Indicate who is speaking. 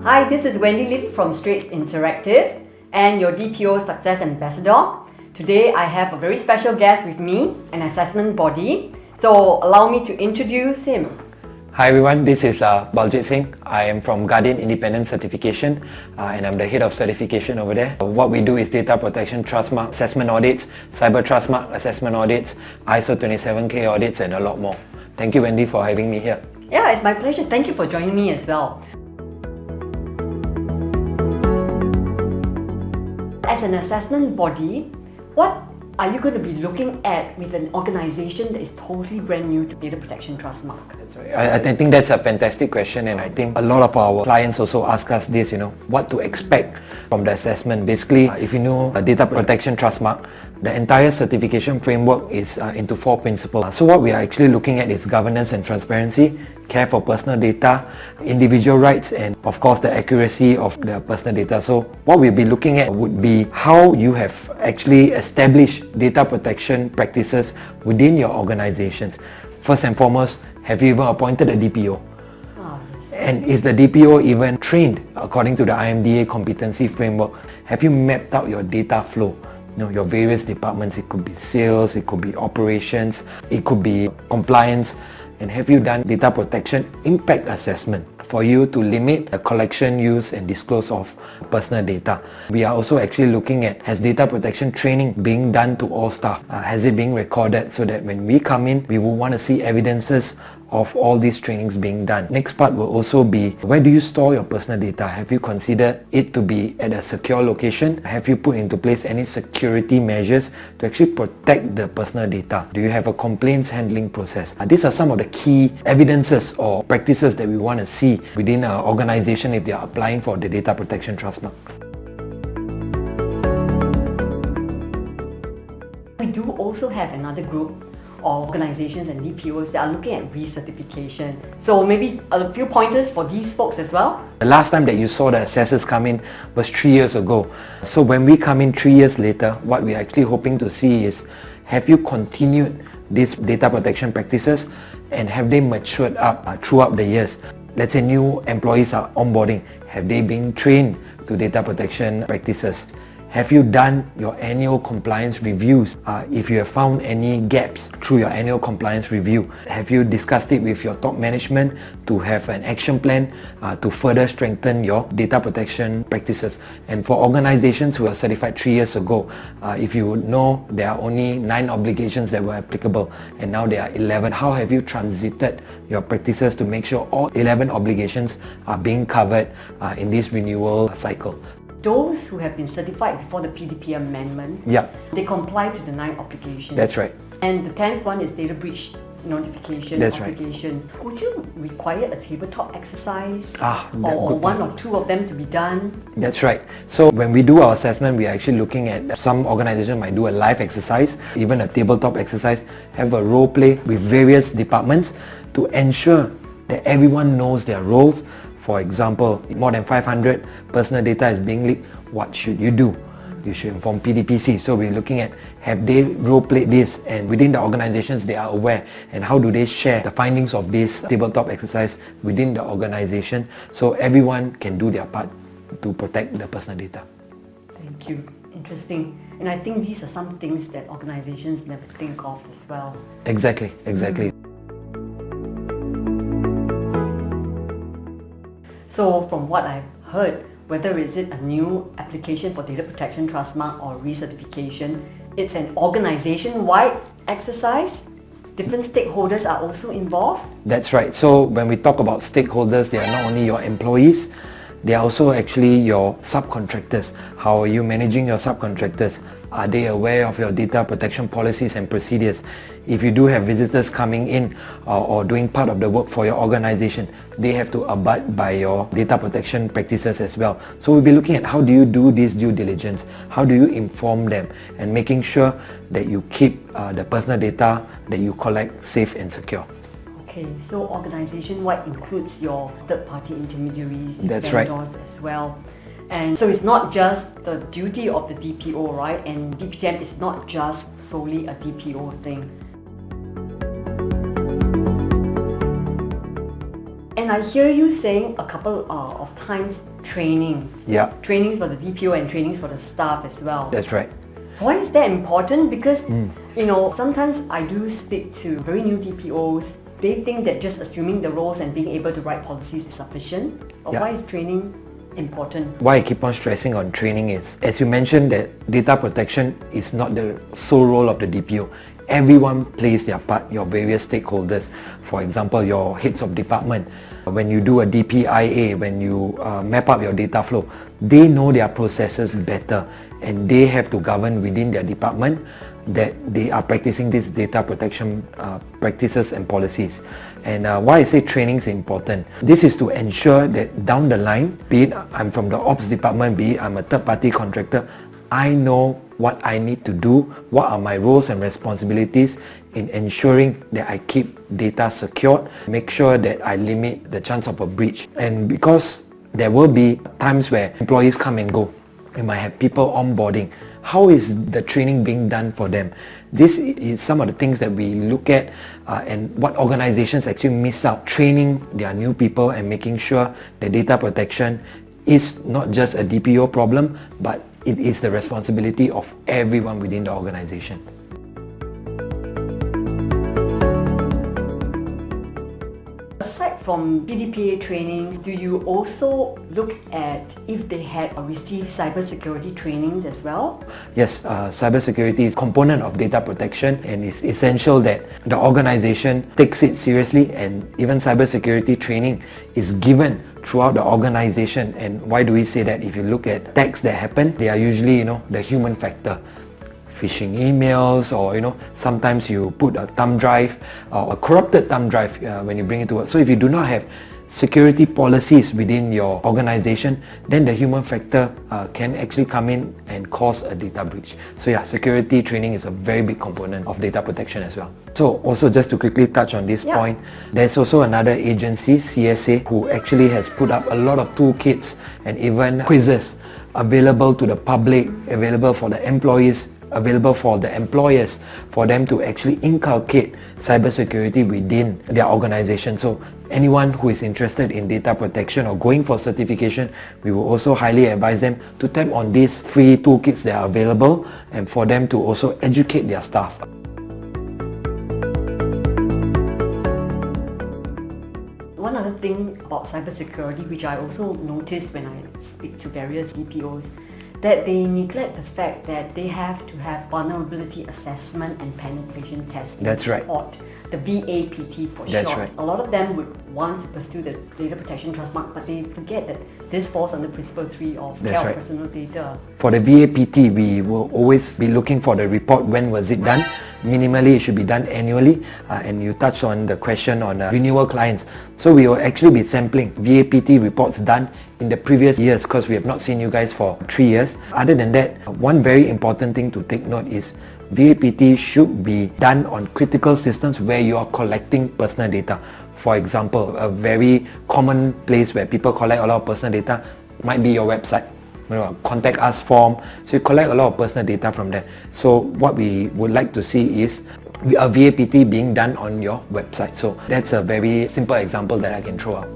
Speaker 1: Hi, this is Wendy Lim from Straits Interactive and your DPO Success Ambassador. Today I have a very special guest with me, an assessment body. So allow me to introduce him.
Speaker 2: Hi everyone, this is Baljit Singh. I am from Guardian Independent Certification and I'm the head of certification over there. What we do is Data Protection Trustmark assessment audits, Cyber Trustmark assessment audits, ISO 27K audits and a lot more. Thank you Wendy for having me here.
Speaker 1: Yeah, it's my pleasure. Thank you for joining me as well. As an assessment body, what are you going to be looking at with an organization that is totally brand new to Data Protection Trustmark?
Speaker 2: That's right. I think that's a fantastic question, and I think a lot of our clients also ask us this, what to expect from the assessment. Basically, if you know Data Protection Trustmark, the entire certification framework is into 4 principles. So what we are actually looking at is governance and transparency, care for personal data, individual rights, and of course the accuracy of the personal data. So what we'll be looking at would be how you have actually established data protection practices within your organizations. First and foremost, have you even appointed a DPO? And is the DPO even trained according to the IMDA competency framework? Have you mapped out your data flow? Your various departments, it could be sales, it could be operations, it could be compliance. And have you done data protection impact assessment for you to limit the collection, use and disclose of personal data? We are also actually looking at, has data protection training being done to all staff? Has it been recorded so that when we come in, we will want to see evidences of all these trainings being done. Next part will also be, where do you store your personal data? Have you considered it to be at a secure location? Have you put into place any security measures to actually protect the personal data? Do you have a complaints handling process? These are some of the key evidences or practices that we want to see within an organization if they are applying for the Data Protection Trustmark.
Speaker 1: We do also have another group of organizations and DPOs that are looking at re-certification. So maybe a few pointers for these folks as well.
Speaker 2: The last time that you saw the assessors come in was 3 years ago. So when we come in 3 years later, what we're actually hoping to see is, have you continued these data protection practices and have they matured up throughout the years? Let's say new employees are onboarding. Have they been trained to data protection practices? Have you done your annual compliance reviews? If you have found any gaps through your annual compliance review, have you discussed it with your top management to have an action plan to further strengthen your data protection practices? And for organizations who are certified 3 years ago, if you would know, there are only 9 obligations that were applicable and now there are 11. How have you transited your practices to make sure all 11 obligations are being covered in this renewal cycle?
Speaker 1: Those who have been certified before the PDPA amendment, they comply to the 9 obligations.
Speaker 2: That's right.
Speaker 1: And the 10th one is data breach notification obligation. Right. Would you require a tabletop exercise or 1 or 2 of them to be done?
Speaker 2: That's right. So when we do our assessment, we are actually looking at, some organizations might do a live exercise, even a tabletop exercise, have a role play with various departments to ensure that everyone knows their roles. For example, more than 500 personal data is being leaked. What should you do? You should inform PDPC. So we're looking at, have they role-played this, and within the organizations they are aware, and how do they share the findings of this tabletop exercise within the organization so everyone can do their part to protect the personal data.
Speaker 1: Thank you. Interesting. And I think these are some things that organizations never think of as well.
Speaker 2: Exactly.
Speaker 1: So from what I've heard, whether is it a new application for Data Protection Trustmark or re-certification, it's an organization-wide exercise. Different stakeholders are also involved.
Speaker 2: That's right. So when we talk about stakeholders, they are not only your employees, they are also actually your subcontractors. How are you managing your subcontractors? Are they aware of your data protection policies and procedures? If you do have visitors coming in or doing part of the work for your organization, they have to abide by your data protection practices as well. So we'll be looking at, how do you do this due diligence? How do you inform them? And making sure that you keep the personal data that you collect safe and secure.
Speaker 1: Okay, so organization-wide includes your third-party intermediaries,
Speaker 2: vendors
Speaker 1: as well. And so it's not just the duty of the DPO, right? And DPTM is not just solely a DPO thing. And I hear you saying a couple of times trainings.
Speaker 2: Yeah.
Speaker 1: Trainings for the DPO and trainings for the staff as well.
Speaker 2: That's right.
Speaker 1: Why is that important? Because, sometimes I do speak to very new DPOs. They think that just assuming the roles and being able to write policies is sufficient. Or why is training important?
Speaker 2: Why I keep on stressing on training is, as you mentioned, that data protection is not the sole role of the DPO. Everyone plays their part, your various stakeholders. For example, your heads of department. When you do a DPIA, when you map up your data flow, they know their processes better and they have to govern within their department that they are practicing these data protection practices and policies. And why I say training is important, this is to ensure that down the line, be it I'm from the ops department, be it I'm a third party contractor, I know what I need to do, what are my roles and responsibilities in ensuring that I keep data secured, make sure that I limit the chance of a breach. And because there will be times where employees come and go, you might have people onboarding. How is the training being done for them? This is some of the things that we look at and what organizations actually miss out. Training their new people and making sure that data protection is not just a DPO problem, but it is the responsibility of everyone within the organization.
Speaker 1: Aside from PDPA trainings, do you also look at if they had or received cybersecurity trainings as well?
Speaker 2: Yes, cybersecurity is a component of data protection and it's essential that the organization takes it seriously, and even cybersecurity training is given throughout the organization. And why do we say that? If you look at attacks that happen, they are usually, the human factor. Phishing emails, or sometimes you put a thumb drive or a corrupted thumb drive when you bring it to work. So if you do not have security policies within your organization, then the human factor can actually come in and cause a data breach. So yeah, security training is a very big component of data protection as well. So also just to quickly touch on this point, there's also another agency, CSA, who actually has put up a lot of toolkits and even quizzes available to the public, available for the employees, available for the employers, for them to actually inculcate cybersecurity within their organization. So anyone who is interested in data protection or going for certification, we will also highly advise them to tap on these free toolkits that are available and for them to also educate their staff.
Speaker 1: One other thing about cybersecurity, which I also noticed when I speak to various DPOs, that they neglect the fact that they have to have vulnerability assessment and penetration testing.
Speaker 2: That's right.
Speaker 1: Report, the VAPT for
Speaker 2: That's
Speaker 1: short.
Speaker 2: right.
Speaker 1: A lot of them would want to pursue the Data Protection Trustmark, but they forget that this falls under Principle 3 of care of personal data.
Speaker 2: For the VAPT, we will always be looking for the report. When was it done? Minimally, it should be done annually. And you touched on the question on renewal clients. So we will actually be sampling VAPT reports done in the previous years, because we have not seen you guys for 3 years. Other than that, one very important thing to take note is VAPT should be done on critical systems where you are collecting personal data. For example, a very common place where people collect a lot of personal data might be your website. Contact us form. So you collect a lot of personal data from there. So what we would like to see is a VAPT being done on your website. So that's a very simple example that I can throw out.